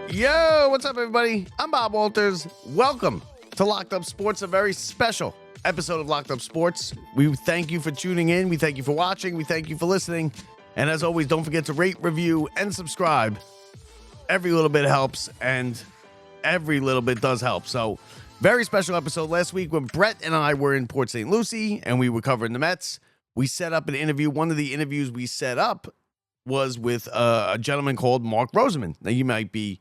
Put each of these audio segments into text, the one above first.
Yo, what's up, everybody? I'm Bob Walters. Welcome to Locked Up Sports, a very special episode of Locked Up Sports. We thank you for tuning in. We thank you for watching. We thank you for listening. And as always, don't forget to rate, review, and subscribe. Every little bit helps, and every little bit does help. So, very special episode last week when Brett and I were in Port St. Lucie, and we were covering the Mets. We set up an interview. One of the interviews we set up was with a gentleman called Mark Rosenman. Now, you might be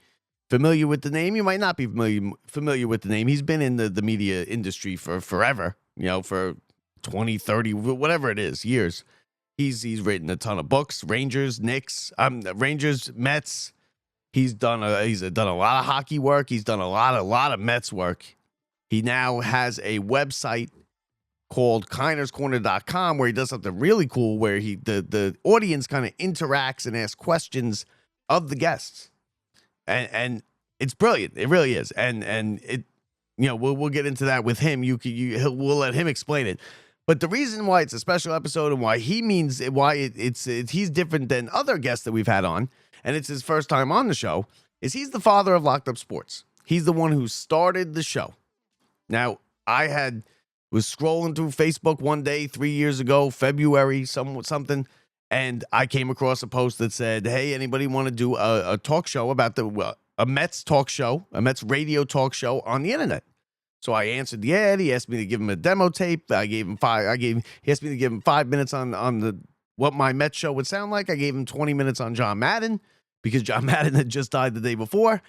familiar with the name. You might not be familiar with the name. He's been in the media industry for forever, for 20, 30, whatever it is, years. He's written a ton of books, Rangers, Mets. He's done a lot of hockey work. He's done a lot of Mets work. He now has a website called Korner'sCorner.com where he does something really cool where the audience kind of interacts and asks questions of the guests. And it's brilliant. It really is. And it, we'll get into that with him. We'll let him explain it. But the reason why it's a special episode and why he's different than other guests that we've had on, and it's his first time on the show, is he's the father of Locked Up Sports. He's the one who started the show. Now, was scrolling through Facebook one day 3 years ago, February, something. And I came across a post that said, hey, anybody want to do a talk show about a Mets talk show, a Mets radio talk show on the internet? So I answered the ad. He asked me to give him a demo tape. He asked me to give him 5 minutes on what my Mets show would sound like. I gave him 20 minutes on John Madden because John Madden had just died the day before.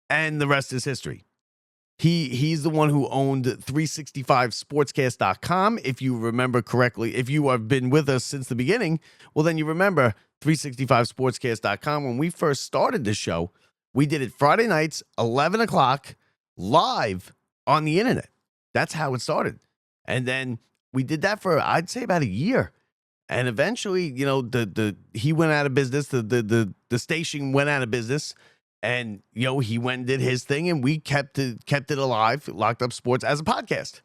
And the rest is history. He's the one who owned 365sportscast.com. If you remember correctly, if you have been with us since the beginning, well, then you remember 365sportscast.com. When we first started this show, we did it Friday nights, 11 o'clock, live on the internet. That's how it started. And then we did that for, I'd say, about a year. And eventually, he went out of business. The station went out of business. And, he went and did his thing, and we kept it alive, Locked Up Sports, as a podcast.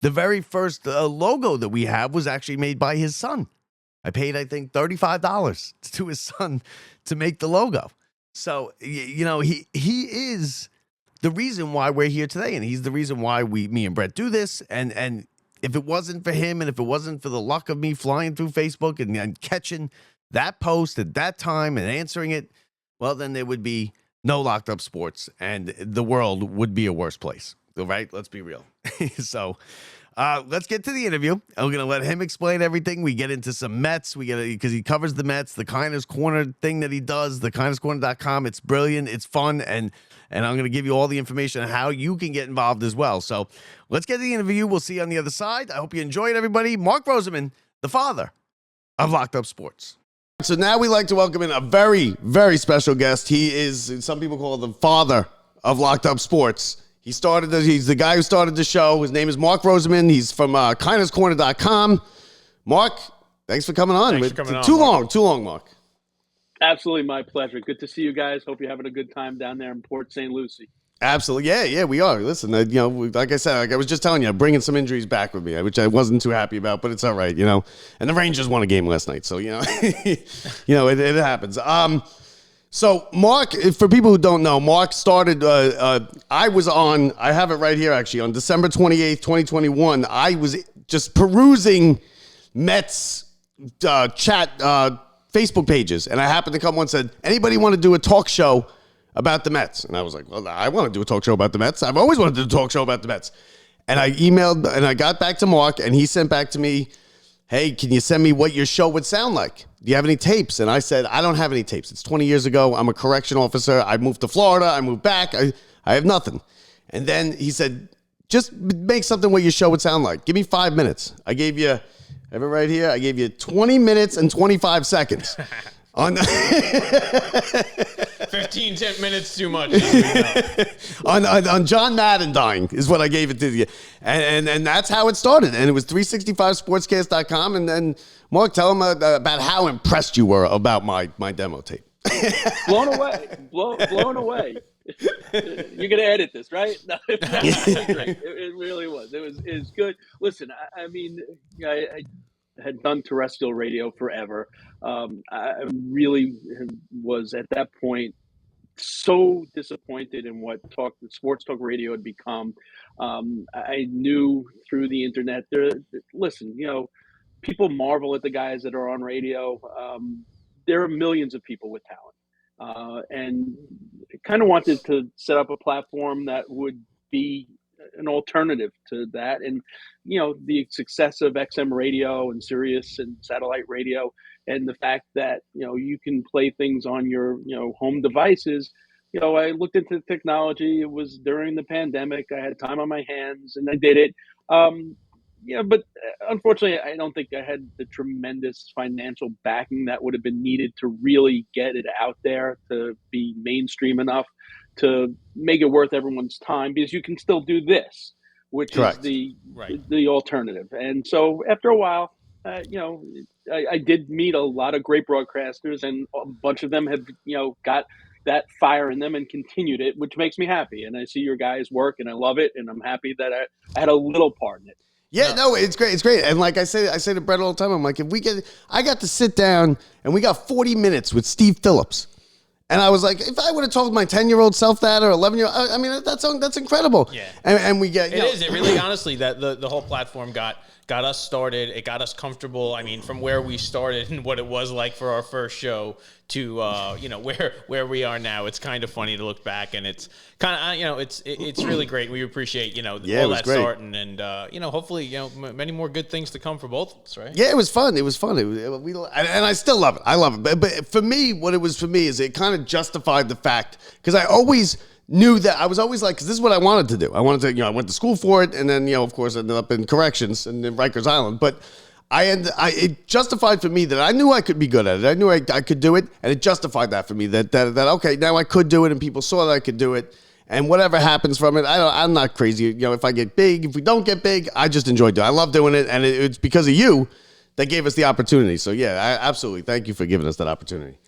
The very first logo that we have was actually made by his son. I paid, I think, $35 to his son to make the logo. So, he is the reason why we're here today, and he's the reason why me and Brett do this. And if it wasn't for him, and if it wasn't for the luck of me flying through Facebook and catching that post at that time and answering it, well, then there would be no Locked Up Sports, and the world would be a worse place. All right? Let's be real. So let's get to the interview. I'm going to let him explain everything. We get into some Mets. Because he covers the Mets, the Korner's Corner thing that he does, the Korner'sCorner.com. It's brilliant. It's fun. And I'm going to give you all the information on how you can get involved as well. So let's get to the interview. We'll see you on the other side. I hope you enjoyed, everybody. Mark Rosenman, the father of Locked Up Sports. So now we like to welcome in a very, very special guest. He is, some people call him the father of Locked Up Sports. He's the guy who started the show. His name is Mark Rosenman. He's from Korner'sCorner.com. Mark, thanks for coming on. Thanks for coming on, Too long, Mark. Absolutely my pleasure. Good to see you guys. Hope you're having a good time down there in Port St. Lucie. Absolutely. Yeah, we are. Listen, like I said, like I was just telling you, bringing some injuries back with me, which I wasn't too happy about, but it's all right, And the Rangers won a game last night, so, it happens. So Mark, for people who don't know, Mark started, I have it right here, actually, on December 28th, 2021. I was just perusing Mets chat Facebook pages, and I happened to come one and said, anybody want to do a talk show about the Mets? And I was like, well, I want to do a talk show about the Mets. I've always wanted to do a talk show about the Mets. And I emailed and I got back to Mark, and he sent back to me, hey, can you send me what your show would sound like? Do you have any tapes? And I said, I don't have any tapes. It's 20 years ago. I'm a correction officer. I moved to Florida. I moved back. I have nothing. And then he said, just make something what your show would sound like. Give me 5 minutes. I have it right here. I gave you 20 minutes and 25 seconds. On 10 minutes too much. on John Madden dying is what I gave it to you. And that's how it started. And it was 365sportscast.com. And then, Mark, tell them about how impressed you were about my demo tape. Blown away. Blown away. You're going to edit this, right? No, it was great. It really was. It was good. Listen, I mean, had done terrestrial radio forever. I really was at that point so disappointed in what sports talk radio had become. I knew through the internet. Listen, people marvel at the guys that are on radio. There are millions of people with talent, and kind of wanted to set up a platform that would be an alternative to that. And the success of XM radio and Sirius and satellite radio, and the fact that you can play things on your home devices. I looked into technology. It was during the pandemic. I had time on my hands, and I did it. But unfortunately, I don't think I had the tremendous financial backing that would have been needed to really get it out there to be mainstream enough to make it worth everyone's time, because you can still do this, which Correct. is the alternative. And so after a while, I did meet a lot of great broadcasters, and a bunch of them have, got that fire in them and continued it, which makes me happy. And I see your guys' work, and I love it, and I'm happy that I had a little part in it. Yeah, no, it's great. It's great. And like I say to Brett all the time, I'm like, I got to sit down and we got 40 minutes with Steve Phillips. And I was like, if I would have told my 10-year-old self that, or 11-year-old, I mean, that's incredible. Yeah. And we get, it really, honestly, that the whole platform got us started. It got us comfortable. I mean, from where we started and what it was like for our first show to, where we are now. It's kind of funny to look back, and it's kind of, it's really great. We appreciate, all that great. starting, and, hopefully, many more good things to come for both of us, right? Yeah, it was fun. And I still love it. I love it. But for me, what it was for me is it kind of justified the fact, because I always knew that I was always like, because this is what I wanted to do. I wanted to, I went to school for it, and then, of course, ended up in corrections and in Rikers Island. But it justified for me that I knew I could be good at it. I knew I could do it, and it justified that for me that okay, now I could do it, and people saw that I could do it. And whatever happens from it, I'm not crazy. If I get big, if we don't get big, I just enjoy doing it. I love doing it, and it's because of you that gave us the opportunity. So yeah, absolutely. Thank you for giving us that opportunity.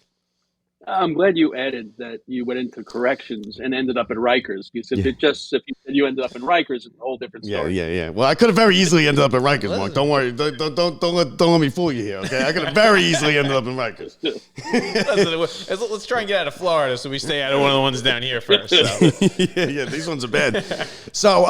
I'm glad you added that you went into corrections and ended up at Rikers. Because if you said you ended up in Rikers, it's a whole different story. Yeah. Well, I could have very easily ended up at Rikers, Mark. Don't worry. Don't let me fool you here, okay? I could have very easily ended up in Rikers. Let's try and get out of Florida, so we stay out of one of the ones down here first. So. yeah, these ones are bad. So,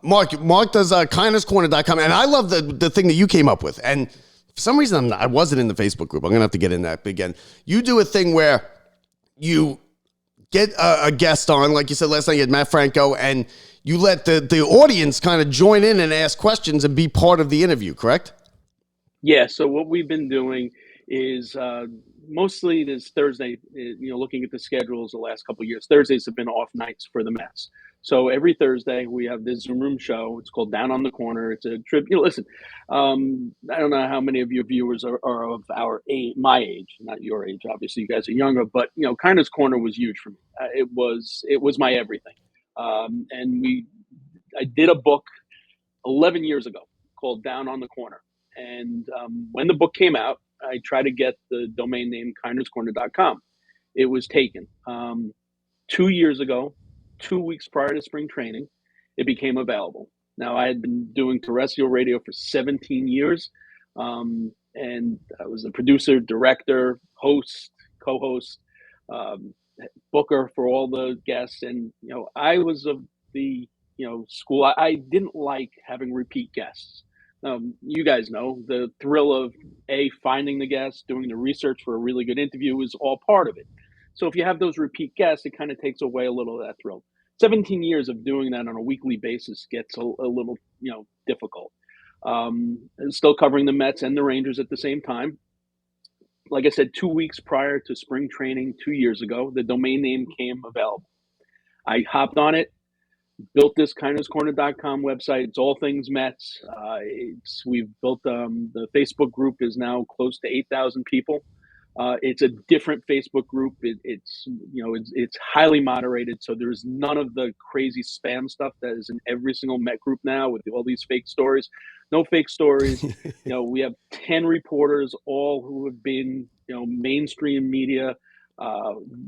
Mark does kindnesscorner.com, and I love the thing that you came up with. And for some reason, I wasn't in the Facebook group. I'm going to have to get in that again. You do a thing where you get a guest on, like you said last night, you had Matt Franco, and you let the audience kind of join in and ask questions and be part of the interview, correct? Yeah, so what we've been doing is mostly this Thursday, looking at the schedules the last couple of years, Thursdays have been off nights for the Mets. So every Thursday we have this Zoom room show. It's called Down on the Corner. It's a trip. Listen, I don't know how many of your viewers are of our age, my age, not your age. Obviously, you guys are younger, but Kindness Corner was huge for me. It was my everything. And I did a book 11 years ago called Down on the Corner. And when the book came out, I tried to get the domain name kindnesscorner.com. It was taken. 2 years ago, 2 weeks prior to spring training, it became available. Now, I had been doing terrestrial radio for 17 years, and I was a producer, director, host, co-host, booker for all the guests. And, I was of the, school. I didn't like having repeat guests. You guys know the thrill of finding the guests, doing the research for a really good interview is all part of it. So if you have those repeat guests, it kind of takes away a little of that thrill. 17 years of doing that on a weekly basis gets a little, difficult. Still covering the Mets and the Rangers at the same time. Like I said, 2 weeks prior to spring training 2 years ago, the domain name came available. I hopped on it, built this kindnesscorner.com website. It's all things Mets. We've built the Facebook group is now close to 8,000 people. It's a different Facebook group. It's highly moderated, so there's none of the crazy spam stuff that is in every single Met group now with all these fake stories. No fake stories. We have 10 reporters, all who have been mainstream media.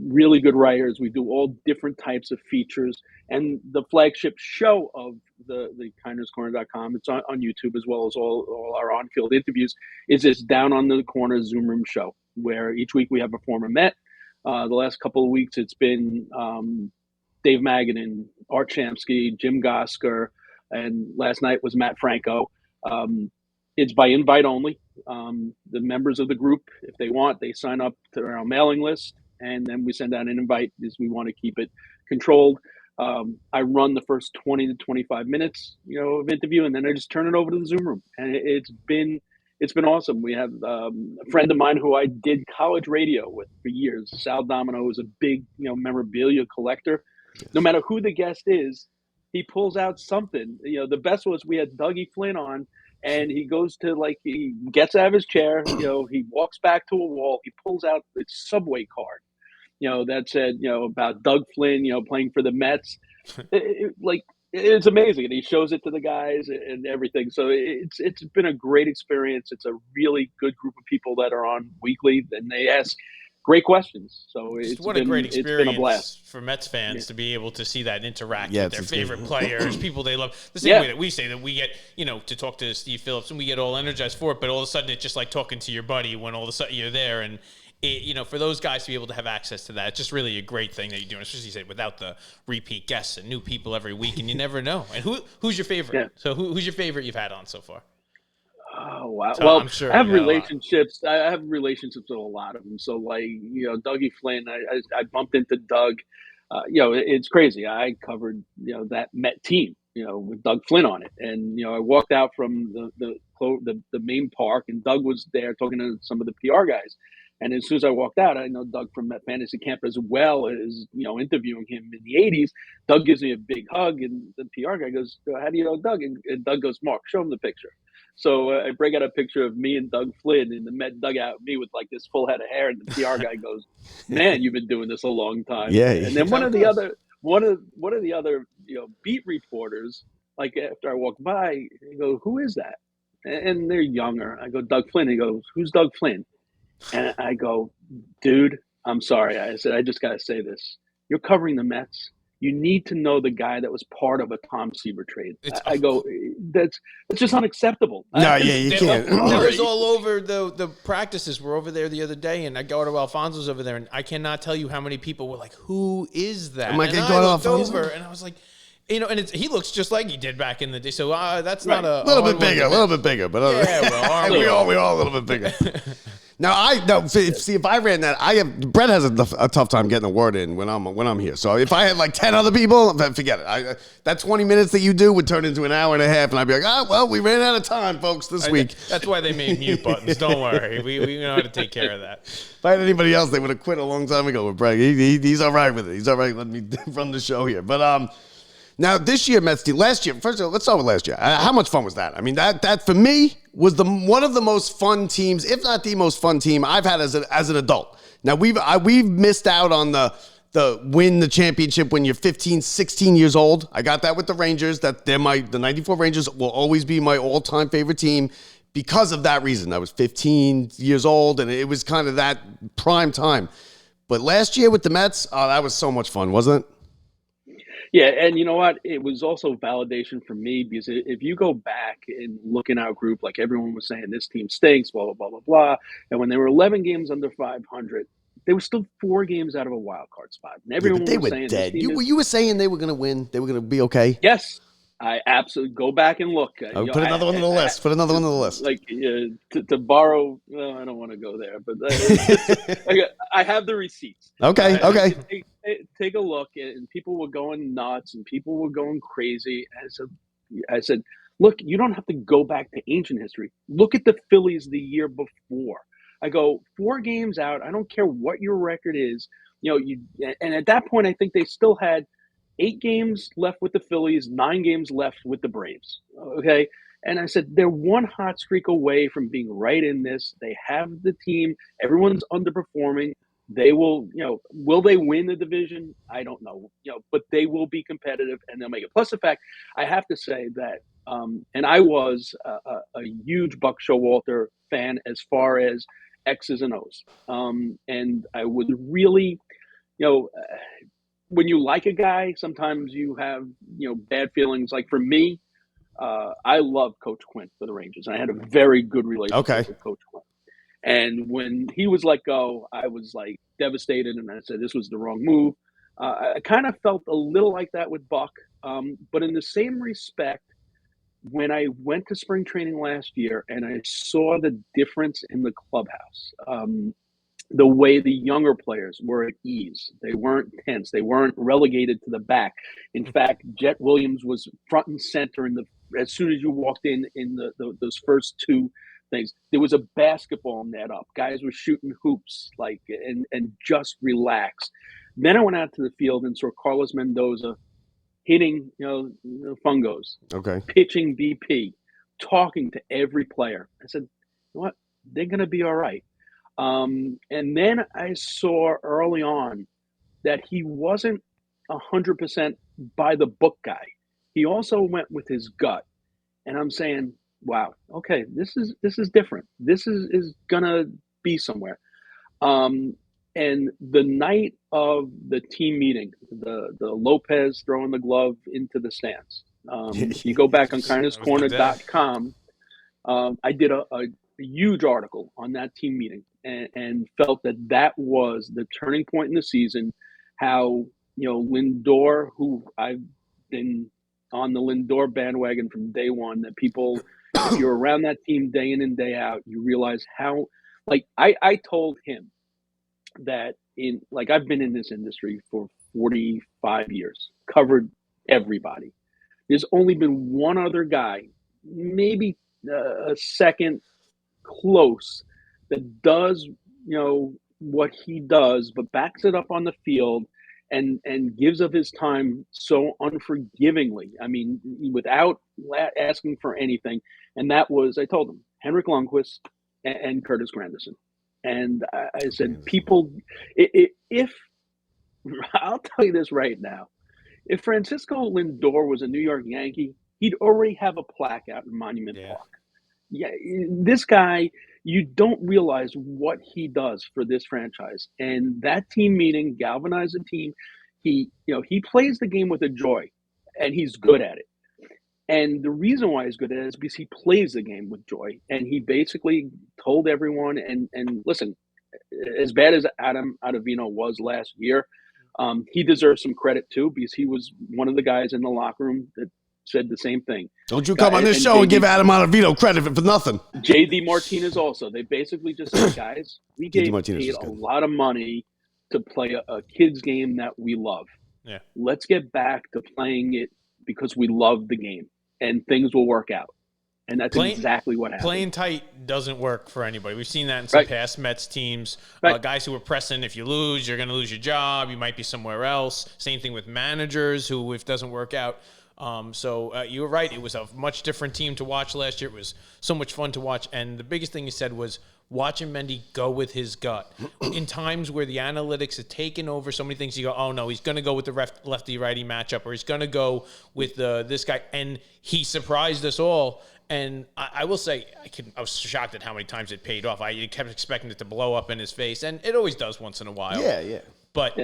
really good writers. We do all different types of features. And the flagship show of the KinersCorner.com, it's on YouTube as well as all our on-field interviews, is this Down on the Corner Zoom Room show, where each week we have a former Met. The last couple of weeks, it's been Dave Magadan, Art Shamsky, Jim Gosker, and last night was Matt Franco. It's by invite only. The members of the group, if they want, they sign up to our mailing list, and then we send out an invite because we want to keep it controlled. I run the first 20 to 25 minutes, of interview, and then I just turn it over to the Zoom room, and it's been awesome. We have a friend of mine who I did college radio with for years, Sal Domino, is a big, memorabilia collector. No matter who the guest is, he pulls out something. The best was we had Dougie Flynn on, and he goes to, he gets out of his chair, he walks back to a wall, he pulls out the subway card, that said, about Doug Flynn, playing for the Mets. It's amazing. And he shows it to the guys and everything. So it's been a great experience. It's a really good group of people that are on weekly, and they ask great questions. So a great experience. It's been a blast for Mets fans to be able to see that interact Yeah, with their favorite good. players, people they love. The same way that we say that we get, to talk to Steve Phillips and we get all energized for it, but all of a sudden it's just like talking to your buddy when all of a sudden you're there. And for those guys to be able to have access to that, it's just really a great thing that you're doing, especially say without the repeat guests and new people every week, and you never know. And who's your favorite? Yeah. So who's your favorite you've had on so far? Oh wow! So well, I'm sure I have relationships. I have relationships with a lot of them. So, Dougie Flynn, I bumped into Doug. It's crazy. I covered that Met team, with Doug Flynn on it, and I walked out from the main park, and Doug was there talking to some of the PR guys. And as soon as I walked out, I know Doug from Met Fantasy Camp as well as interviewing him in the '80s. Doug gives me a big hug, and the PR guy goes, "How do you know Doug?" And Doug goes, "Mark, show him the picture." So I break out a picture of me and Doug Flynn in the Met dugout, me with this full head of hair, and the PR guy goes, "Man, you've been doing this a long time." Yeah. And then one of the other beat reporters, after I walk by, they go, "Who is that?" And they're younger. I go, "Doug Flynn." He goes, "Who's Doug Flynn?" And I go, "Dude, I'm sorry." I said, "I just got to say this. You're covering the Mets. You need to know the guy that was part of a Tom Seaver trade." I go, that's just unacceptable. No, you can't. That was all over the practices. We're over there the other day, and Eduardo Alfonso's over there, and I cannot tell you how many people were like, "Who is that?" And I looked over, and I was like, and he looks just like he did back in the day. So that's not a little bit bigger, but we all a little bit bigger. Now see if I ran that, Brett has a tough time getting a word in when I'm here. So if I had 10 other people, forget it. That 20 minutes that you do would turn into an hour and a half, and I'd be like, we ran out of time, folks, this week. That's why they made mute buttons. Don't worry, we know how to take care of that. If I had anybody else, they would have quit a long time ago with Brett. He's all right with it. He's all right letting me run the show here. But now this year, Mets team. Last year, first of all, let's start with last year. How much fun was that? I mean, that for me was one of the most fun teams, if not the most fun team I've had as an adult. Now we've missed out on the win the championship when you're 15, 16 years old. I got that with the Rangers. The 94 Rangers will always be my all-time favorite team because of that reason. I was 15 years old, and it was kind of that prime time. But last year with the Mets, that was so much fun, wasn't it? Yeah, and you know what? It was also validation for me because if you go back and look in our group, everyone was saying this team stinks, blah, blah, blah, blah, blah. And when they were 11 games under 500, they were still 4 games out of a wild card spot. And everyone they was were saying dead. You were saying they were going to win. They were going to be okay. Yes. I absolutely go back and look. Put another one on the list. Put another one on the list. To borrow, well, I don't want to go there, but I have the receipts. Okay. Take a look, and people were going nuts, and people were going crazy. And I said, look, you don't have to go back to ancient history. Look at the Phillies the year before. I go 4 games out. I don't care what your record is. And at that point, I think they still had 8 games left with the Phillies, 9 games left with the Braves. Okay. And I said, they're one hot streak away from being right in this. They have the team. Everyone's underperforming. They will, will they win the division? I don't know, but they will be competitive and they'll make it. Plus the fact, I have to say that, and I was a huge Buck Showalter fan as far as X's and O's. And I would really, when you like a guy, sometimes you have, bad feelings. Like for me, I love Coach Quinn for the Rangers. I had a very good relationship with Coach Quinn. And when he was let go, I was like devastated, and I said this was the wrong move. I kind of felt a little like that with Buck, but in the same respect, when I went to spring training last year and I saw the difference in the clubhouse, the way the younger players were at ease. They weren't tense. They weren't relegated to the back. In fact, Jet Williams was front and center as soon as you walked in those first two things. There was a basketball net up. Guys were shooting hoops and just relaxed. Then I went out to the field and saw Carlos Mendoza hitting, fungos, pitching BP, talking to every player. I said, you know what? They're going to be all right. And then I saw early on that he wasn't 100% by the book guy. He also went with his gut. And I'm saying, wow, okay, this is different. This is gonna be somewhere. And the night of the team meeting, the Lopez throwing the glove into the stands. If you go back on kindnesscorner.com, I did a huge article on that team meeting and felt that was the turning point in the season. How, Lindor, who I've been on the Lindor bandwagon from day one, that people, if you're around that team day in and day out, you realize how, I told him that I've been in this industry for 45 years, covered everybody. There's only been one other guy, maybe a second close, that does, what he does, but backs it up on the field and gives of his time so unforgivingly. I mean, without asking for anything. And that was, I told him, Henrik Lundqvist and Curtis Granderson. And I said, people, if I'll tell you this right now, if Francisco Lindor was a New York Yankee, he'd already have a plaque out in Monument Park. Yeah, this guy, you don't realize what he does for this franchise. And that team meeting galvanized the team. He plays the game with a joy, and he's good at it. And the reason why he's good at it is because he plays the game with joy. And he basically told everyone, and listen, as bad as Adam Ottavino was last year, he deserves some credit too, because he was one of the guys in the locker room that said the same thing. Don't you come on this show and give Adam Ottavino credit for nothing. JD Martinez also. They basically just said, guys, we gave paid a lot of money to play a kid's game that we love. Yeah. Let's get back to playing it because we love the game, and things will work out. And that's exactly what happened. Playing tight doesn't work for anybody. We've seen that in some past Mets teams. Guys who are pressing, if you lose, you're going to lose your job. You might be somewhere else. Same thing with managers who, if it doesn't work out. So you were right. It was a much different team to watch last year. It was so much fun to watch. And the biggest thing you said was watching Mendy go with his gut. In times where the analytics have taken over so many things, you go, oh, no, he's going to go with the lefty-righty matchup, or he's going to go with this guy. And he surprised us all. And I will say, I was shocked at how many times it paid off. I kept expecting it to blow up in his face, and it always does once in a while. Yeah. But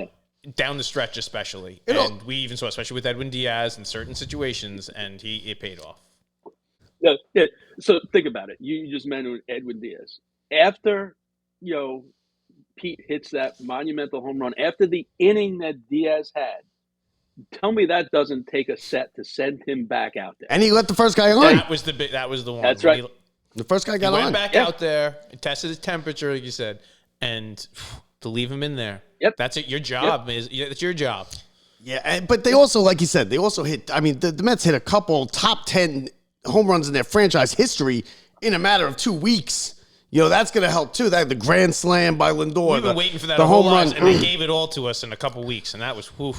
down the stretch especially. And we even saw, especially with Edwin Diaz in certain situations, and it paid off. Yeah. So think about it. You just mentioned Edwin Diaz. After, Pete hits that monumental home run, after the inning that Diaz had, tell me that doesn't take a set to send him back out there. And he let the first guy on. That was the one. That's right. The first guy got on. He went back out there, tested his temperature, like you said, and to leave him in there. Yep. That's it. Your job it's your job. Yeah, but they also, like you said, they also hit. I mean, the Mets hit a couple top 10 home runs in their franchise history in a matter of 2 weeks. That's going to help too. That the grand slam by Lindor. We've been waiting for that the home run, and they gave it all to us in a couple weeks, and that was whew.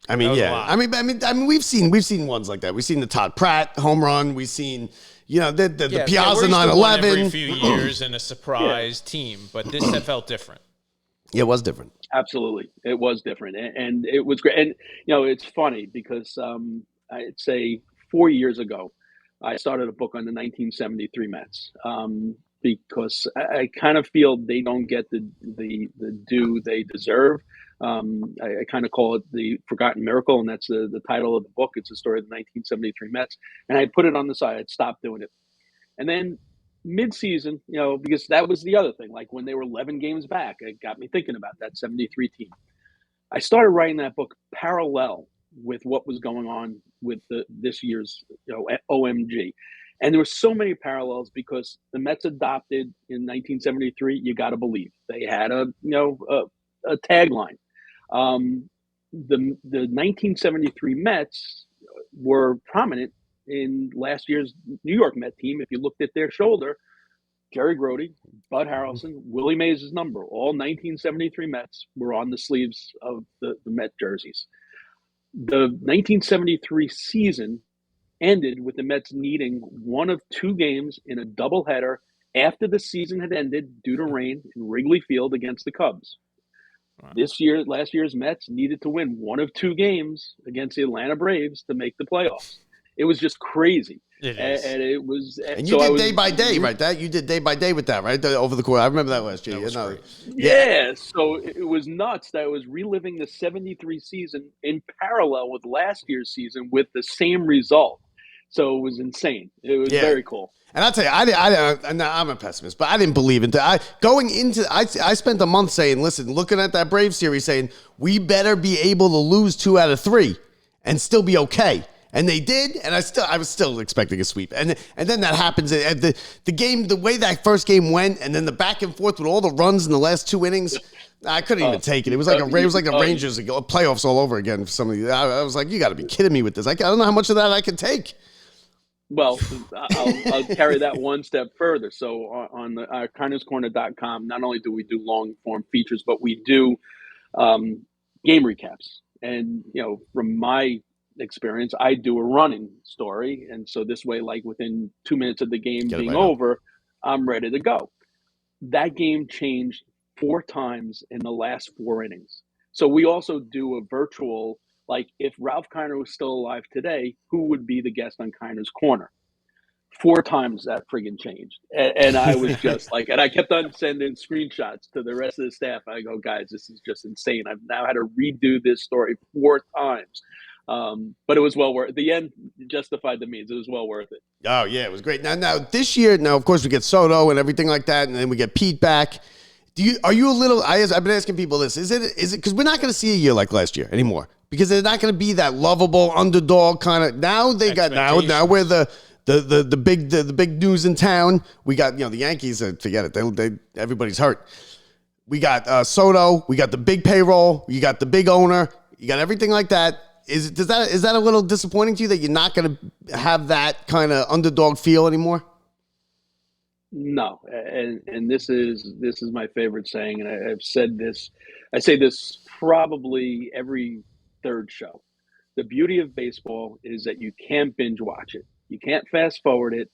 I mean, I mean, we've seen ones like that. We've seen the Todd Pratt home run. We've seen, the Piazza 9/11 every few years and a surprise team, but this had felt different. Yeah, it was different. Absolutely, it was different, and it was great. And it's funny because I'd say 4 years ago, I started a book on the 1973 Mets. because I kind of feel they don't get the due they deserve. I kind of call it the Forgotten Miracle, and that's the title of the book. It's the story of the 1973 Mets, and I put it on the side. I'd stopped doing it, and then mid-season, because that was the other thing. Like when they were 11 games back, it got me thinking about that 73 team. I started writing that book parallel with what was going on with this year's OMG. And there were so many parallels because the Mets adopted in 1973, you got to believe. They had a tagline. The 1973 Mets were prominent in last year's New York Met team. If you looked at their shoulder, Jerry Grody, Bud Harrelson, Willie Mays' number, all 1973 Mets were on the sleeves of the Met jerseys. The 1973 season ended with the Mets needing one of two games in a doubleheader after the season had ended due to rain in Wrigley Field against the Cubs. Wow. Last year's Mets needed to win one of two games against the Atlanta Braves to make the playoffs. It was just crazy. It is. And it was. And you did day by day, right? You did day by day with that, right? Over the course. I remember that last year. Yeah. So it was nuts that I was reliving the 73 season in parallel with last year's season with the same result. So it was insane. It was very cool. And I'll tell you, I'm a pessimist, but I didn't believe it. I spent a month saying, listen, looking at that Braves series, saying we better be able to lose 2 out of 3 and still be okay. And they did, and I was still expecting a sweep. And then that happens. The game, the way that first game went, and then the back and forth with all the runs in the last 2 innings, I couldn't even take it. It was like the Rangers playoffs all over again for some of these. I was like, you got to be kidding me with this. I don't know how much of that I can take. Well, I'll carry that one step further. So on the Korner'sCorner.com, not only do we do long form features, but we do game recaps. And from my experience, I do a running story, and so this way, like within 2 minutes of the game being over, I'm ready to go. That game changed 4 times in the last 4 innings. So we also do a virtual, like if Ralph Kiner was still alive today, who would be the guest on Kiner's Corner? 4 times that friggin' changed. And I was just like, and I kept on sending screenshots to the rest of the staff. I go, guys, this is just insane. I've now had to redo this story 4 times. But it was well worth it. The end justified the means. It was well worth it. Oh, yeah, it was great. Now this year, of course, we get Soto and everything like that, and then we get Pete back. Are you a little? I've been asking people this. Is it because we're not going to see a year like last year anymore? Because they're not going to be that lovable underdog kind of. Now they got now we're the big news in town. We got the Yankees. Forget it. They everybody's hurt. We got Soto. We got the big payroll. You got the big owner. You got everything like that. Is that a little disappointing to you that you're not going to have that kind of underdog feel anymore? No, and this is my favorite saying, and I've said this. I say this probably every third show. The beauty of baseball is that you can't binge watch it. You can't fast forward it.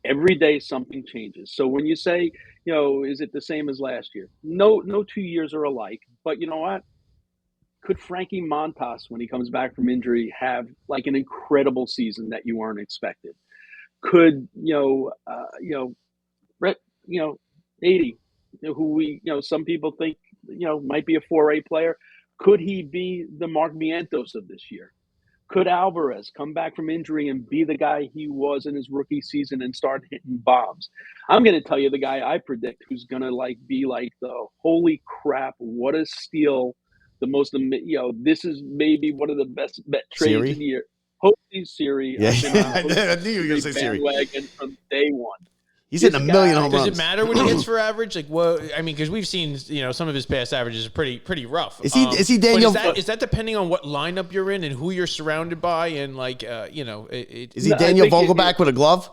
Every day something changes. So when you say, is it the same as last year? No 2 years are alike. But you know what? Could Frankie Montas, when he comes back from injury, have like an incredible season that you weren't expected? Could Brett, 80, who we, some people think, might be a 4A player. Could he be the Mark Vientos of this year? Could Alvarez come back from injury and be the guy he was in his rookie season and start hitting bombs? I'm going to tell you the guy I predict who's going to be like the holy crap, what a steal. The most, this is maybe one of the best bet trades in the year. Jose Siri. Yeah, I knew you were going to say Siri. From day one. He's hitting a million home runs. Does it matter what he hits for average? Like, what? I mean, because we've seen, some of his past averages are pretty rough. Is he Daniel? Is that depending on what lineup you're in and who you're surrounded by, and is he Daniel Vogelback with a glove?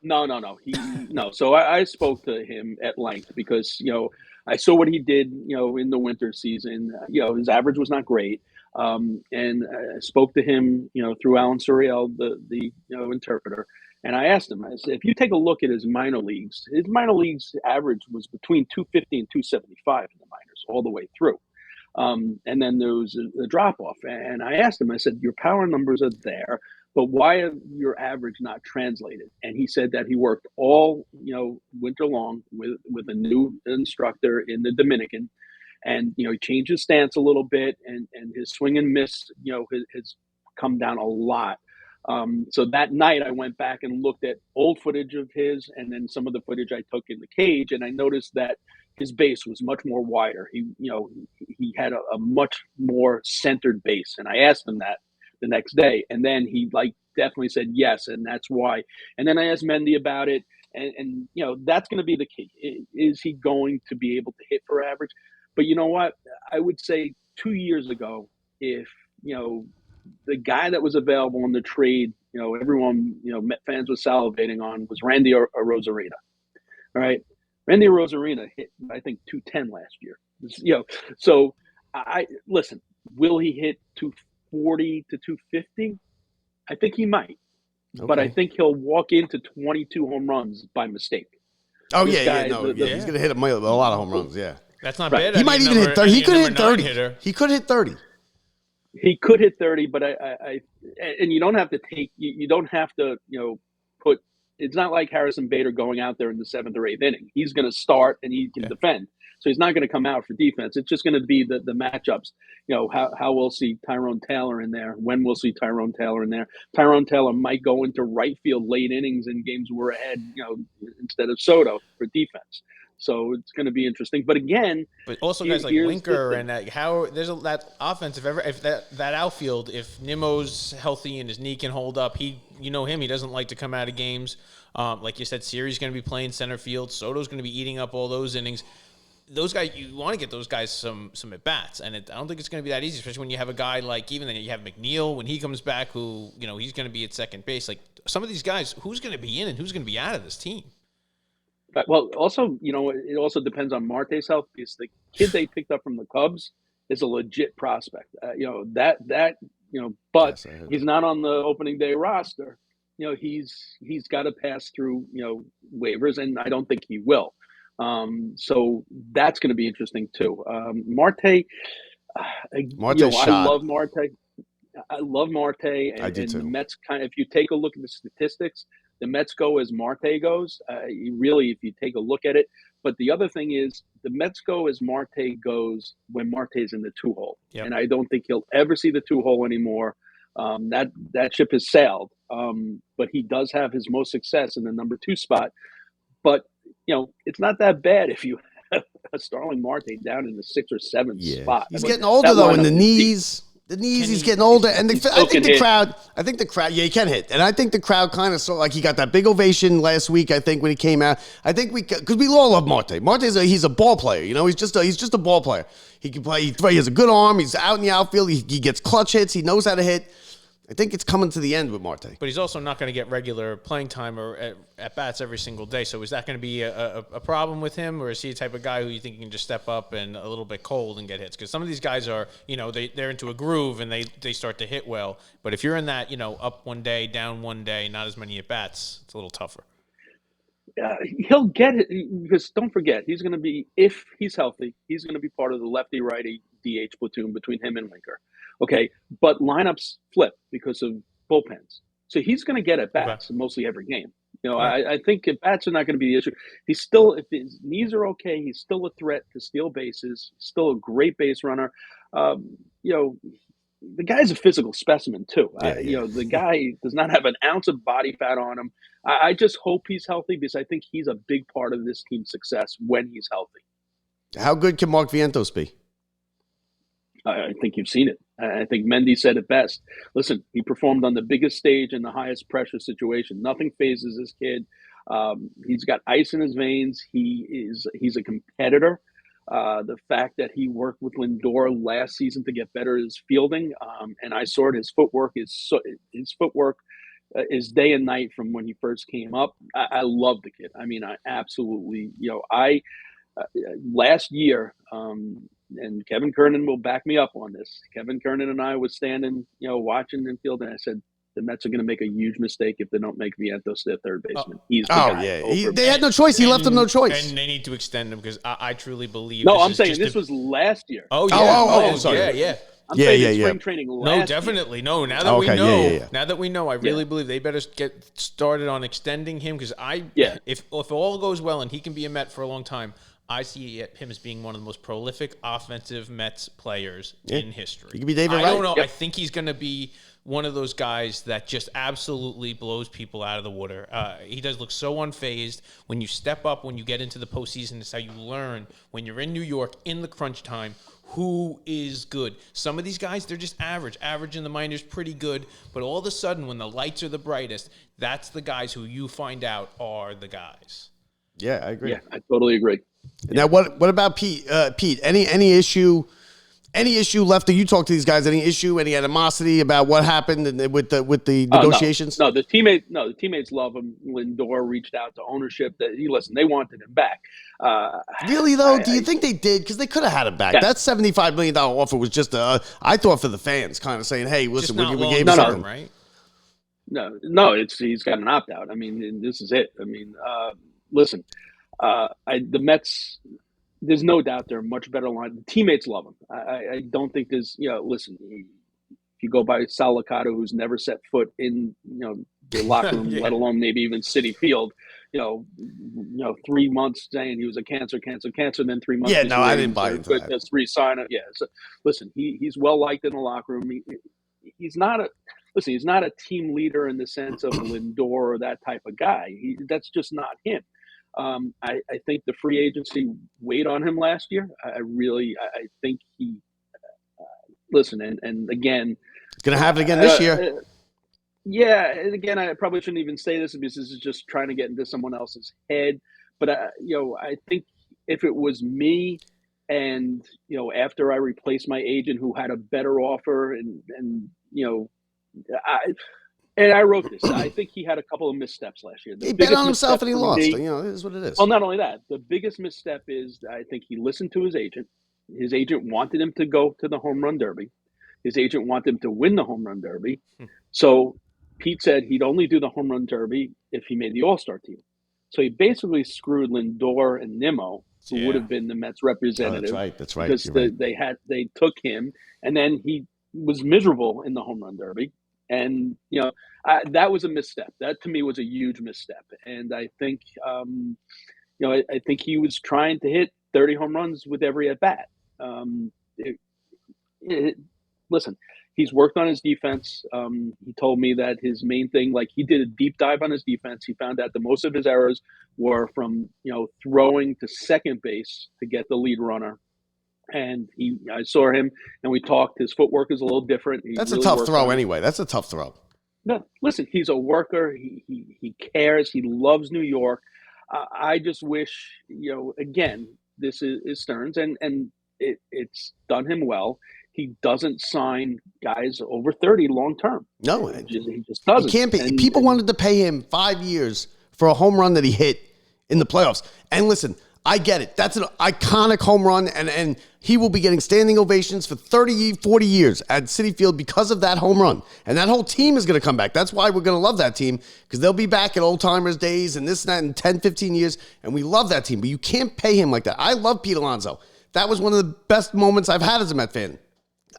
No. So I spoke to him at length because I saw what he did in the winter season. His average was not great, and I spoke to him through Alan Suriel, the interpreter. And I asked him, I said, if you take a look at his minor leagues average was between 250 and 275 in the minors all the way through. And then there was a drop off. And I asked him, I said, your power numbers are there, but why are your average not translated? And he said that he worked all, winter long with a new instructor in the Dominican, and he changed his stance a little bit, and his swing and miss, has come down a lot. So that night I went back and looked at old footage of his, and then some of the footage I took in the cage, and I noticed that his base was much more wider. He had a much more centered base, and I asked him that the next day, and then he definitely said yes, and that's why. And then I asked Mendy about it, and that's going to be the key. Is he going to be able to hit for average? But you know what? I would say 2 years ago, if the guy that was available in the trade, everyone, Met fans were salivating on, was Randy Rosarina. All right. Randy Rosarina hit, I think, 210 last year. So I listen, will he hit 240 to 250? I think he might. Okay. But I think he'll walk into 22 home runs by mistake. Oh, he's going to hit a lot of home runs, yeah. That's not bad. He might even hit 30. He could hit 30. He could hit 30. He could hit 30, but and you don't have to you don't have to, put, it's not like Harrison Bader going out there in the 7th or 8th inning. He's going to start and he can defend. So he's not going to come out for defense. It's just going to be the matchups, how we'll see Tyrone Taylor in there, when we'll see Tyrone Taylor in there. Tyrone Taylor might go into right field late innings in games we're ahead, instead of Soto for defense. So it's going to be interesting. But again, also guys like Winker and that offense, if that outfield, if Nimmo's healthy and his knee can hold up, him, he doesn't like to come out of games. Like you said, Siri's going to be playing center field. Soto's going to be eating up all those innings. Those guys, you want to get those guys some at bats, and I don't think it's going to be that easy, especially when you have a guy like, even then you have McNeil when he comes back, who he's going to be at second base. Like some of these guys, who's going to be in and who's going to be out of this team? Well, also, it also depends on Marte's health, because the kid they picked up from the Cubs is a legit prospect. But he's not on the opening day roster. He's got to pass through, waivers, and I don't think he will. So that's going to be interesting too. Marte, Marte's I love Marte. I love Marte, and, I do too. The Mets if you take a look at the statistics, the Mets go as Marte goes. If you take a look at it. But the other thing is, the Mets go as Marte goes when Marte's in the 2-hole. Yep. And I don't think he'll ever see the 2-hole anymore. That ship has sailed. But he does have his most success in the number 2 spot. But, it's not that bad if you have a Starling Marte down in the 6th or 7th spot. He's getting older, though, in the knees. He's getting older, and I think the crowd, you can hit, and I think the crowd kind of saw, like, he got that big ovation last week. I think when he came out, because we all love Marte. He's a ball player, he's just a ball player. He can play. He has a good arm. He's out in the outfield. He gets clutch hits. He knows how to hit. I think it's coming to the end with Marte. But he's also not going to get regular playing time or at bats every single day. So is that going to be a problem with him, or is he the type of guy who you think can just step up and a little bit cold and get hits? Because some of these guys are, they're into a groove and they start to hit well. But if you're in that, up one day, down one day, not as many at bats, it's a little tougher. He'll get it, because don't forget, he's going to be, if he's healthy, he's going to be part of the lefty-righty DH platoon between him and Winker. Okay, but lineups flip because of bullpens. So he's going to get at bats in mostly every game. I think at bats are not going to be the issue. He's still, if his knees are okay, he's still a threat to steal bases, still a great base runner. The guy's a physical specimen too. The guy does not have an ounce of body fat on him. I just hope he's healthy, because I think he's a big part of this team's success when he's healthy. How good can Mark Vientos be? I think you've seen it. I think Mendy said it best. Listen, he performed on the biggest stage in the highest pressure situation. Nothing phases this kid. He's got ice in his veins. He's a competitor. The fact that he worked with Lindor last season to get better at his fielding, and I saw it. His footwork is day and night from when he first came up. I love the kid. I mean, I absolutely. Last year. And Kevin Kernan will back me up on this. Kevin Kernan and I was standing, watching and fielding. I said, the Mets are going to make a huge mistake if they don't make Vientos their third baseman. He's the guy. They had no choice. He left them no choice. And they need to extend him, because I truly believe. No, I'm saying this was last year. Oh, yeah. Sorry. Yeah. I'm Yeah, saying yeah, in yeah. spring training last No, year. definitely. No, now that we Okay, know, yeah. now that we know, I really believe they better get started on extending him because Yeah. if all goes well and he can be a Met for a long time, I see him as being one of the most prolific offensive Mets players in history. He could be David I Wright. don't know. Yep. I think he's going to be one of those guys that just absolutely blows people out of the water. He does look so unfazed. When you step up, when you get into the postseason, it's how you learn when you're in New York in the crunch time who is good. Some of these guys, they're just average. Average in the minors, pretty good. But all of a sudden, when the lights are the brightest, that's the guys who you find out are the guys. Yeah, I agree. Yeah, I totally agree. Now, what about Pete? Pete, any issue? Any issue left? Do you talk to these guys? Any issue? Any animosity about what happened with the negotiations? No, the teammates love him. Lindor reached out to ownership. They wanted him back. Really though, do you think they did? Because they could have had him back. Yeah. That $75 million offer was just I thought for the fans, kind of saying, "Hey, listen, we gave you something." Right? No, he's got an opt out. I mean, this is it. I mean, listen, the Mets. There's no doubt they're a much better line. The teammates love him. I don't think there's, listen, if you go by Salicata, who's never set foot in, the locker room, let alone maybe even Citi Field, 3 months saying he was a cancer, and then 3 months. Yeah, no, I didn't buy into that. Let's re-sign him. Yeah. So listen, he's well liked in the locker room. He's not a team leader in the sense of Lindor or that type of guy. That's just not him. I think the free agency weighed on him last year. I think he listen and again, It's gonna happen again this year. Yeah, and again, I probably shouldn't even say this because this is just trying to get into someone else's head. But I think if it was me, and after I replaced my agent who had a better offer, I wrote this. I think he had a couple of missteps last year. He bet on himself and he lost. It is what it is. Well, not only that, the biggest misstep is I think he listened to his agent. His agent wanted him to go to the home run derby. His agent wanted him to win the home run derby. So Pete said he'd only do the home run derby if he made the All-Star team. So he basically screwed Lindor and Nimmo, who would have been the Mets representative. That's right. Because they took him, and then he was miserable in the home run derby. And that was a misstep. That to me was a huge misstep. And I think I think he was trying to hit 30 home runs with every at bat. Listen, he's worked on his defense. He told me that his main thing, like he did a deep dive on his defense. He found out that most of his errors were from throwing to second base to get the lead runner. And I saw him, and we talked. His footwork is a little different. That's really a tough throw anyway. That's a tough throw. No, listen, he's a worker. He cares. He loves New York. I just wish, again, this is Stearns, and it's done him well. He doesn't sign guys over 30 long term. No, he just doesn't. He can't pay. People wanted to pay him 5 years for a home run that he hit in the playoffs. And listen, I get it. That's an iconic home run, and he will be getting standing ovations for 30, 40 years at Citi Field because of that home run. And that whole team is going to come back. That's why we're going to love that team, because they'll be back at old-timers days and this and that in 10, 15 years, and we love that team. But you can't pay him like that. I love Pete Alonso. That was one of the best moments I've had as a Met fan.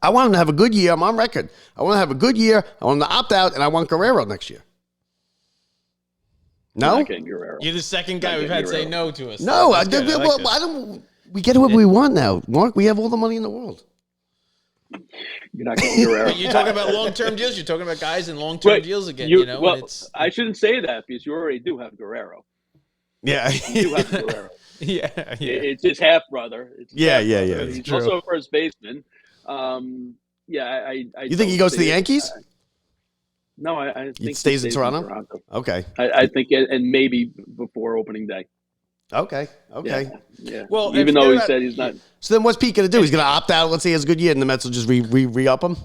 I want him to have a good year. I'm on record. I want to have a good year. I want him to opt out, and I want Guerrero next year. No? You're the second guy we've had say no to us. No, I don't. We get what we want now, Mark. We have all the money in the world. You're not getting Guerrero. You're talking about long-term deals. You're talking about guys in long-term deals again. Well, I shouldn't say that because you already do have Guerrero. Yeah, you do have Guerrero. Yeah. It's his half brother. Yeah. He's also a first baseman. I you think he goes to the Yankees? No, I think he stays in Toronto. Okay, I think, and maybe before opening day. Okay. Yeah. Well, even though he said he's not. So then, what's Pete going to do? He's going to opt out. Let's say he has a good year, and the Mets will just re-up him.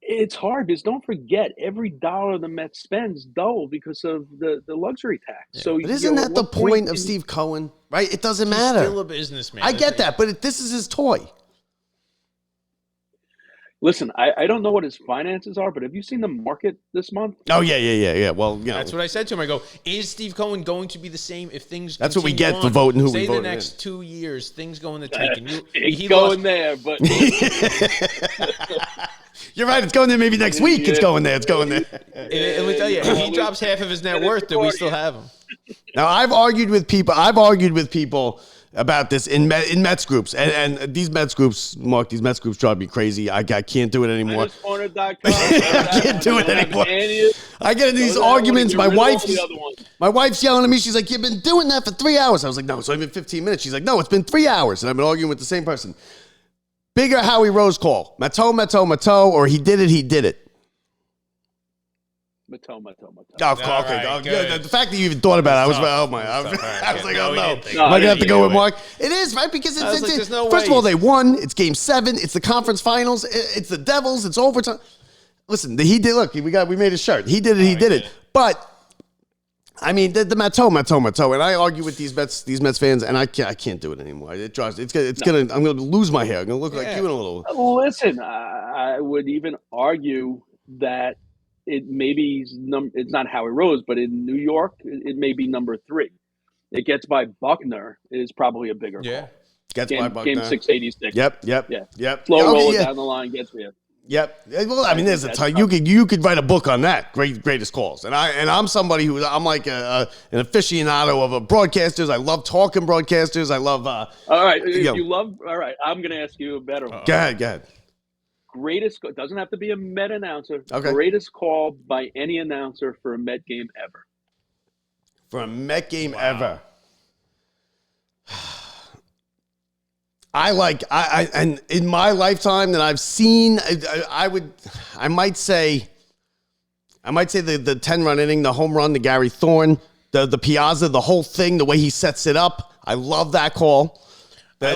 It's hard because don't forget every dollar the Mets spends double because of the luxury tax. Yeah. So, but isn't that the point of Steve Cohen? Right? It doesn't matter. He's still a businessman. I get that, but this is his toy. Listen, I don't know what his finances are, but have you seen the market this month? Oh yeah. Well, That's what I said to him. I go, is Steve Cohen going to be the same if things? That's what we continue get for on? voting who we Say the voted next in. 2 years, things go in the tank, and It's going there, but You're right. It's going there. Maybe next week. It's going there. It's going there. and let me tell you, if he drops half of his net worth, do we still have him? Now, I've argued with people about this in Mets groups, and these Mets groups, Mark, these Mets groups drive me crazy. I can't do it anymore. Korner.com. I can't do it anymore. I get in these arguments. My wife's yelling at me. She's like, "You've been doing that for 3 hours." I was like, "No, it's only been 15 minutes." She's like, "No, it's been 3 hours," and I've been arguing with the same person. Bigger Howie Rose call. Matteau, or he did it. Matteau. Oh, okay. Right, good. The fact that you even thought about it, I was like, oh no. Am I gonna have to go with Mark? It is, right? Because there's no first of way. all, they won. It's game 7. It's the conference finals. It's the Devils. It's overtime. Listen, he did. Look, we made a shirt. He did it. He did it. But I mean, the Matteau, and I argue with these Mets fans, and I can't do it anymore. I'm gonna lose my hair. I'm gonna look like you in a little. Listen, I would even argue that it maybe it's not Howie Rose, but in New York, it may be number 3. It gets by Buckner is probably a bigger call. Gets by Buckner. Game 686. Yep. Slow roll it down the line gets for you. Yep. Well, I mean, there's a ton. You could write a book on that. Greatest calls. And I'm somebody I'm like an aficionado of broadcasters. I love talking broadcasters. I love. All right. All right. I'm going to ask you a better one. Go ahead. Greatest doesn't have to be a Met announcer. Okay. Greatest call by any announcer for a Met game ever. For a Met game ever. And in my lifetime that I've seen, I might say the 10-run inning, the home run to Gary Thorne, the Piazza, the whole thing, the way he sets it up. I love that call. I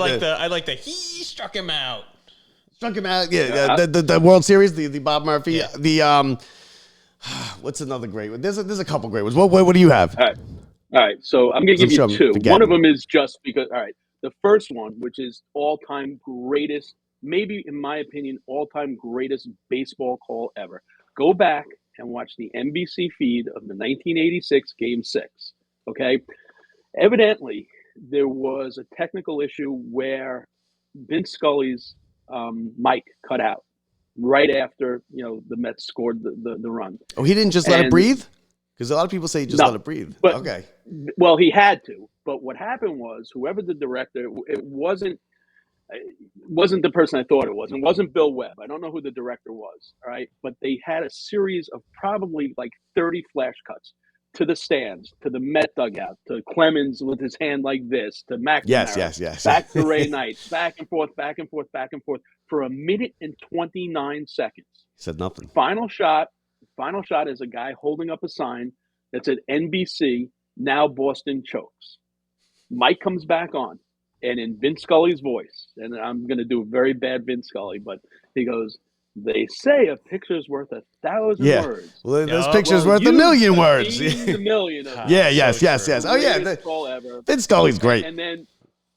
like the he struck him out. Struck him out. Yeah. The World Series, the Bob Murphy. Yeah. The what's another great one? There's a couple great ones. What do you have? All right. So I'm going to give you 2. One of them is just because. All right. The first one, which is all-time greatest, maybe in my opinion, all-time greatest baseball call ever. Go back and watch the NBC feed of the 1986 Game 6, okay? Evidently, there was a technical issue where Vince Scully's mic cut out right after, the Mets scored the run. Oh, he didn't just let it breathe? Because a lot of people say he just let it breathe. But, okay. Well, he had to. But what happened was, whoever the director, it wasn't the person I thought it was. It wasn't Bill Webb. I don't know who the director was. All right, but they had a series of probably like 30 flash cuts to the stands, to the Met dugout, to Clemens with his hand like this, to McNamara. Yes. Back to Ray Knight, back and forth for 1:29 seconds. He said nothing. Final shot is a guy holding up a sign that said NBC. Now Boston chokes. Mike comes back on, and in Vince Scully's voice, and I'm going to do a very bad Vince Scully, but he goes, "They say a picture's worth 1,000 words. Well, this picture's worth 1,000,000 words." A million of them. Yes. Oh yeah, Vince Scully's great. And then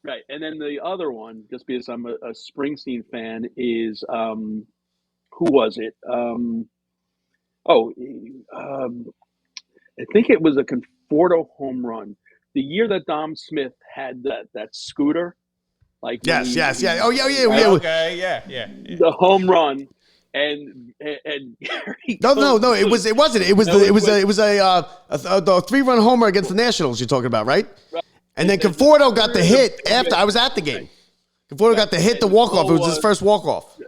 the other one, just because I'm a Springsteen fan, is who was it? I think it was a Conforto home run. The year that Dom Smith had that scooter, like yes. Oh yeah. Okay, yeah. The home run, and Gary No. It wasn't. It was a 3-run homer against the Nationals. You're talking about, right? And then Conforto got the hit after I was at the game. Conforto got the hit, the walk off. It was his first walk off.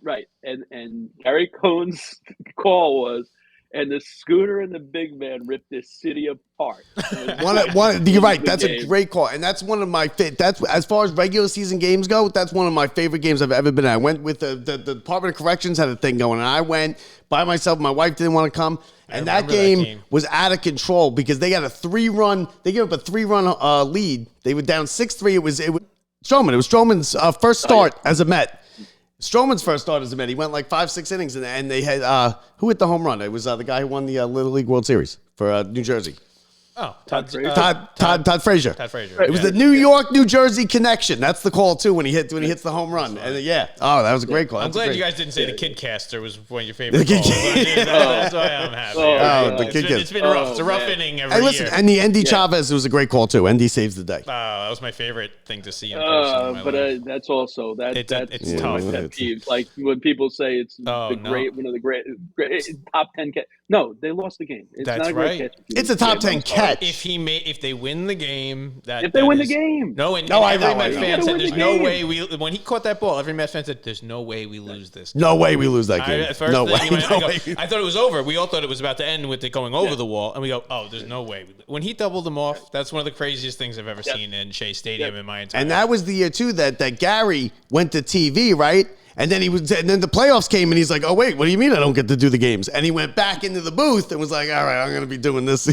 Right, and Gary Cohen's call was. And the scooter and the big man ripped this city apart. You're right. That's a great call, and that's one of my. That's as far as regular season games go. That's one of my favorite games I've ever been at. I went with the Department of Corrections had a thing going, and I went by myself. My wife didn't want to come, and that game was out of control because they got a 3-run. They gave up a 3-run lead. They were down 6-3. It was Stroman. It was Stroman's first start as a Met. Stroman's first start as a Met. He went like 5-6 innings, and they had who hit the home run? It was the guy who won the Little League World Series for New Jersey. Oh, Todd Frazier. Todd Frazier. Todd Frazier. It was the New York, New Jersey connection. That's the call too when he hits the home run. And oh, that was a great call. I'm glad you guys didn't say the Kidcaster was one of your favorite calls. That's why I'm happy. The Kidcaster. It's been rough. It's a rough inning every year. And the Andy Chavez was a great call too. Andy saves the day. That was my favorite thing to see in person. But that's also it's tough. tough. Pet peeve. Like when people say it's one of the great top 10 catch. No, they lost the game. It's That's not a great right. catch. It's a top 10 catch. If they win the game, if they win the game. Every Mets fan said there's no way when he caught that ball, every Mets fan said there's no way we lose this. No way we lose that game. No way. I thought it was over. We all thought it was about to end with it going over the wall, and we go, oh, there's no way. When he doubled them off, that's one of the craziest things I've ever seen in Shea Stadium in my entire life. And that was the year too that Gary went to TV, right? And then then the playoffs came, and he's like, "Oh wait, what do you mean I don't get to do the games?" And he went back into the booth and was like, "All right, I'm going to be doing this."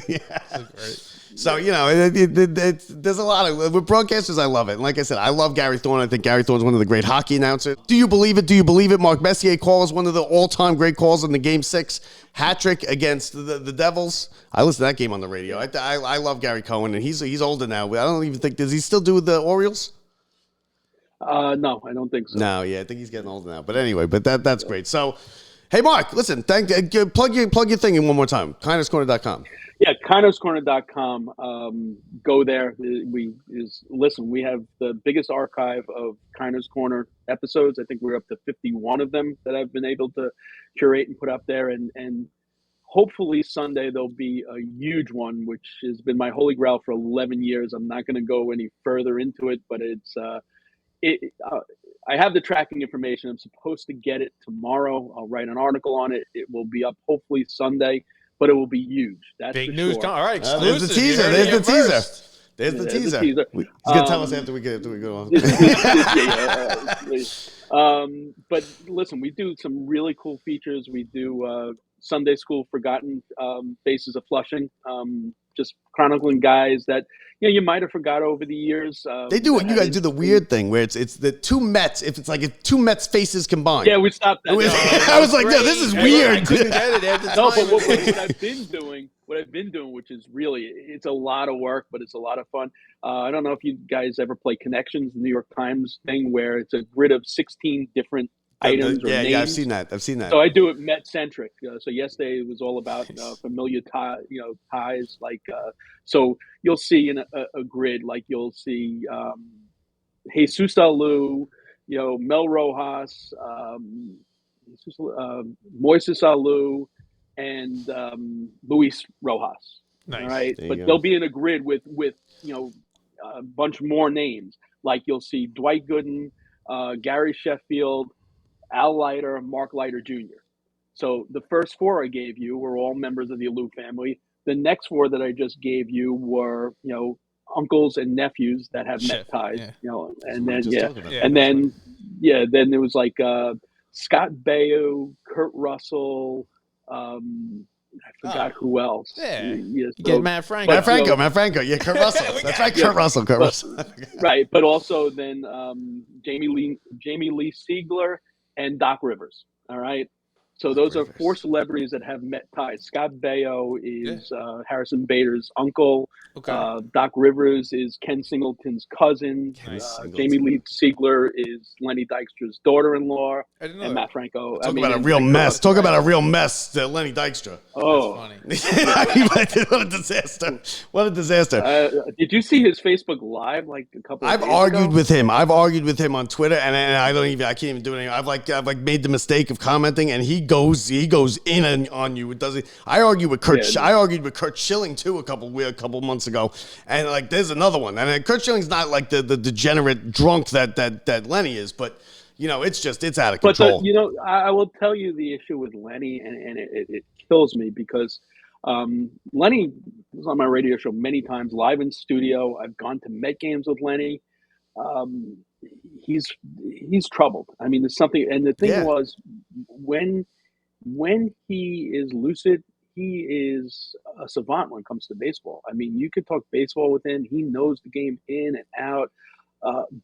So there's a lot of with broadcasters. I love it. And like I said, I love Gary Thorne. I think Gary Thorne's one of the great hockey announcers. Do you believe it? Do you believe it? Mark Messier call is one of the all-time great calls in the Game 6 hat trick against the Devils. I listened to that game on the radio. I love Gary Cohen, and he's older now. I don't even think does he still do the Orioles? No, I don't think so. No, I think he's getting older now. But anyway, that's great. So, hey, Mark, listen, plug your thing in one more time. KinersCorner.com. Yeah, KinersCorner.com. Go there. We have the biggest archive of Kiner's Corner episodes. I think we're up to 51 of them that I've been able to curate and put up there. And hopefully Sunday there'll be a huge one, which has been my holy grail for 11 years. I'm not going to go any further into it, but it's I have the tracking information. I'm supposed to get it tomorrow. I'll write an article on it. It will be up hopefully Sunday, but it will be huge. That's big news. sure. All right, there's the teaser. There's the teaser. He's gonna tell us after we go on. But listen, we do some really cool features. We do Sunday School Forgotten Faces of Flushing, just chronicling guys that you might have forgot over the years. They do what you guys do the weird thing where it's the two Mets. If it's like two Mets faces combined. Yeah, we stopped that. I was like, no, this is weird. I couldn't get it at the time. No, but what I've been doing, which is really, it's a lot of work, but it's a lot of fun. I don't know if you guys ever play Connections, the New York Times thing, where it's a grid of 16 different items or names. Yeah, I've seen that. So I do it Met-centric. So yesterday it was all about familiar ties. Like, so you'll see in a grid, like you'll see Jesus Alou, Mel Rojas, Moises Alou, and Luis Rojas. Nice. All right, There but you go. they'll be in a grid with a bunch more names. Like you'll see Dwight Gooden, Gary Sheffield, Al Leiter, Mark Leiter Jr. So the first four I gave you were all members of the Alou family. The next four that I just gave you were, uncles and nephews that have Met ties. And then then there was like Scott Baio, Kurt Russell. I forgot who else. Yeah, you get Matt Franco. Matt Franco. Yeah, Kurt Russell. That's right, Kurt Russell. Right, but also then Jamie Lee Siegler and Doc Rivers. All right. So those are four celebrities that have Met ties. Scott Baio is Harrison Bader's uncle. Okay. Doc Rivers is Ken Singleton's cousin. Jamie Lee Siegler is Lenny Dykstra's daughter-in-law. And Matt Franco. Talk about a real mess. Talk about a real mess, Lenny Dykstra. Oh. That's funny. What a disaster. What a disaster. Did you see his Facebook Live like a couple of I've days argued ago? with him. I've argued with him on Twitter, and I can't even do anything. I've made the mistake of commenting, and he goes in on you. It doesn't. I argued with Kurt. I argued with Kurt Schilling too a couple months ago, and like there's another one. And Kurt Schilling's not like the degenerate drunk that Lenny is, but it's out of control. But I will tell you the issue with Lenny, and it kills me because Lenny was on my radio show many times, live in studio. I've gone to Met games with Lenny. He's troubled. I mean, there's something, and the thing was when he is lucid, he is a savant when it comes to baseball. I mean, you could talk baseball with him. He knows the game in and out,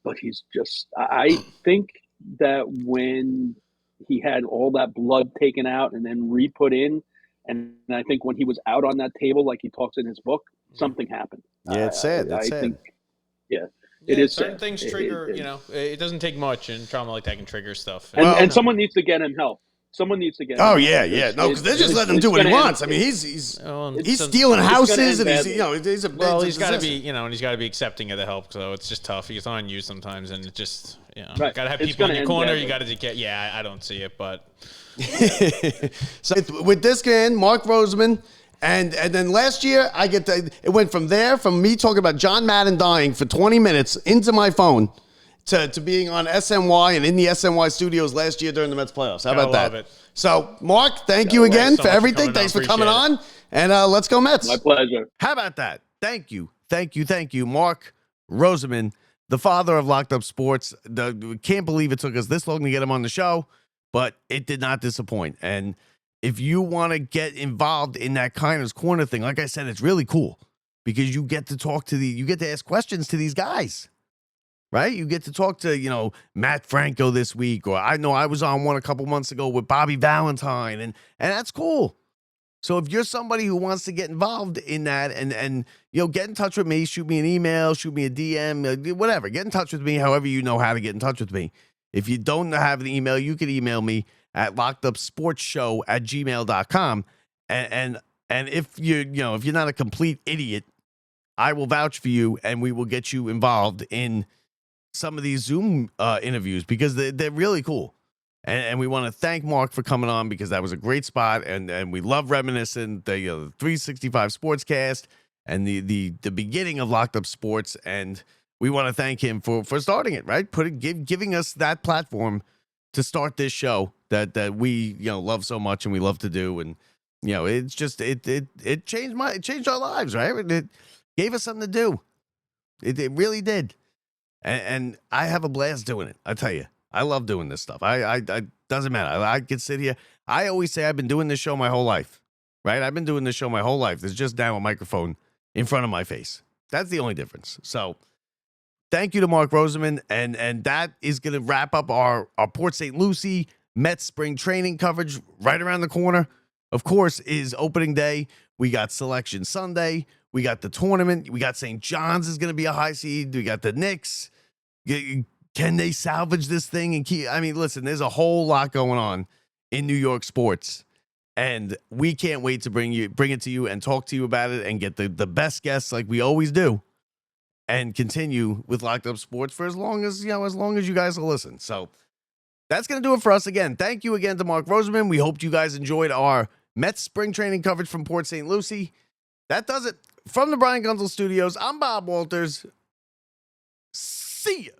but he's just, I think that when he had all that blood taken out and then re-put in, And I think when he was out on that table, like he talks in his book, something happened. Yeah, it's sad. I It's sad. think, yeah, Yeah, it is certain sad. things trigger. It doesn't take much, and trauma like that can trigger stuff. And someone needs to get him help. Someone needs to get him Oh help. yeah. No, because they're just letting him do what he wants. I mean, he's stealing houses, and he's he's a he's got to be and he's got to be accepting of the help. So it's just tough. He's on you sometimes, and it just got to have people in your corner. You got to get. Yeah, I don't see it, but so with this guy, Mark Rosenman. And then last year, it went from me talking about John Madden dying for 20 minutes into my phone to being on SNY and in the SNY studios last year during the Mets playoffs. How about that? Love it. So, Mark, thank you again for everything. Thanks for coming on. And let's go Mets. My pleasure. How about that? Thank you. Mark Rosenman, the father of Locked Up Sports. Can't believe it took us this long to get him on the show, but it did not disappoint. And if you want to get involved in that Korner's Corner thing, like I said, it's really cool because you get to talk to you get to ask questions to these guys, right? You get to talk to, Matt Franco this week, or I know I was on one a couple months ago with Bobby Valentine, and that's cool. So if you're somebody who wants to get involved in that and get in touch with me, shoot me an email, shoot me a DM, whatever, get in touch with me however you know how to get in touch with me. If you don't have an email, you can email me at lockedupsportsshow@gmail.com. And if if you're not a complete idiot, I will vouch for you and we will get you involved in some of these Zoom interviews because they're really cool. And we want to thank Mark for coming on because that was a great spot. And we love reminiscing the 365 Sportscast and the beginning of Locked Up Sports. And we want to thank him for starting it, right? Giving us that platform to start this show that we love so much and we love to do. And it's just it changed our lives, right? It gave us something to do. It really did. And I have a blast doing it. I tell you, I love doing this stuff. I doesn't matter. I can sit here. I always say I've been doing this show my whole life, right? I've been doing this show my whole life. There's just now a microphone in front of my face. That's the only difference. So thank you to Mark Rosenman. And that is going to wrap up our Port St. Lucie Mets spring training coverage right around the corner. Of course, is opening day. We got Selection Sunday. We got the tournament. We got St. John's is going to be a high seed. We got the Knicks. Can they salvage this thing and keep? I mean, listen, there's a whole lot going on in New York sports, and we can't wait to bring it to you and talk to you about it and get the best guests like we always do, and continue with Locked Up Sports for as long as you guys will listen. So that's gonna do it for us again. Thank you again to Mark Rosenman. We hope you guys enjoyed our Mets spring training coverage from Port St. Lucie. That does it from the Brian Gunzel Studios. I'm Bob Walters. See ya.